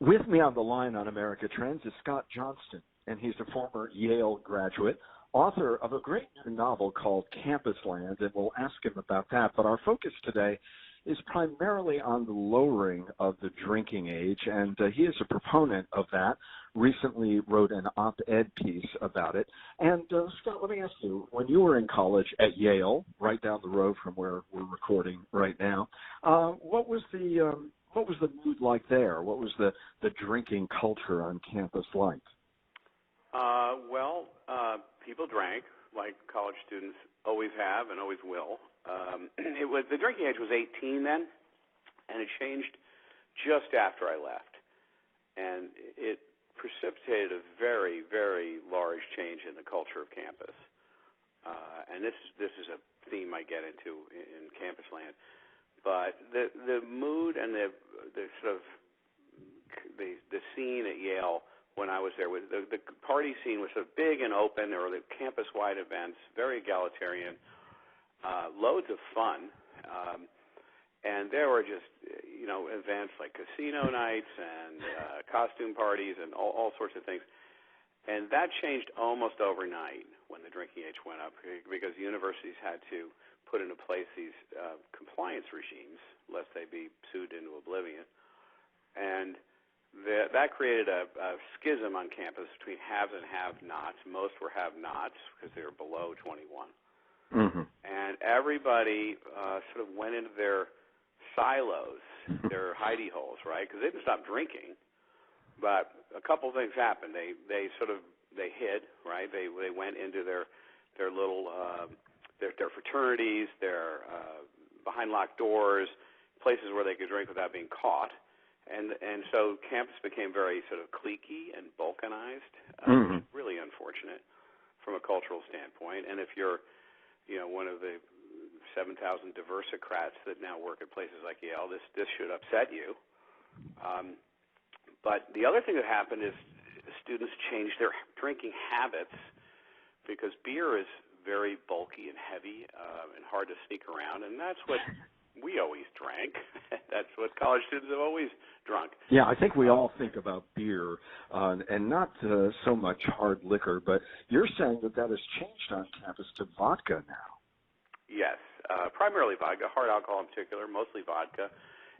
With me on the line on America Trends is Scott Johnston, and he's a former Yale graduate, author of a great new novel called Campusland, and we'll ask him about that. But our focus today is primarily on the lowering of the drinking age, and he is a proponent of that. Recently wrote an op-ed piece about it. And Scott, let me ask you, when you were in college at Yale, right down the road from where we're recording right now, what was the mood like there? What was the drinking culture on campus like? People drank, like college students always have and always will. The drinking age was 18 then, and it changed just after I left. And it precipitated a very, very large change in the culture of campus. And this is a theme I get into in Campusland. But the mood and the sort of the scene at Yale when I was there, the party scene was sort of big and open. There were the campus-wide events, very egalitarian, loads of fun, and there were just events like casino nights and costume parties and all sorts of things. And that changed almost overnight when the drinking age went up, because universities had to put into place these compliance regimes lest they be sued into oblivion. And that created a schism on campus between haves and have-nots. Most were have-nots because they were below 21. Mm-hmm. And everybody sort of went into their silos, their hidey holes, right? Because they didn't stop drinking. But a couple things happened. They hid, right? They went into their little their fraternities, their behind locked doors, places where they could drink without being caught. And so campus became very sort of cliquey and balkanized, really unfortunate from a cultural standpoint. And if you're, one of the 7,000 diversicrats that now work at places like Yale, this should upset you. But the other thing that happened is students changed their drinking habits, because beer is very bulky and heavy and hard to sneak around, and that's what we always drank. That's what college students have always drunk. Yeah, I think we all think about beer and not so much hard liquor, but you're saying that has changed on campus to vodka now. Yes, primarily vodka, hard alcohol in particular, mostly vodka.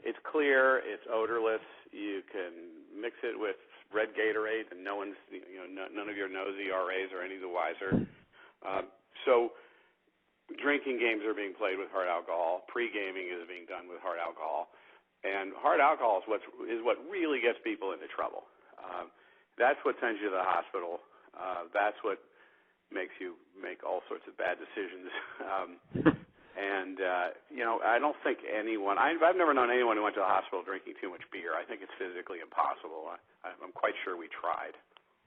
It's clear, it's odorless. You can mix it with red Gatorade, and none of your nosy RAs are any the wiser. So drinking games are being played with hard alcohol. Pre-gaming is being done with hard alcohol. And hard alcohol is what really gets people into trouble. That's what sends you to the hospital. That's what makes you make all sorts of bad decisions. I don't think anyone – I've never known anyone who went to the hospital drinking too much beer. I think it's physically impossible. I'm quite sure we tried.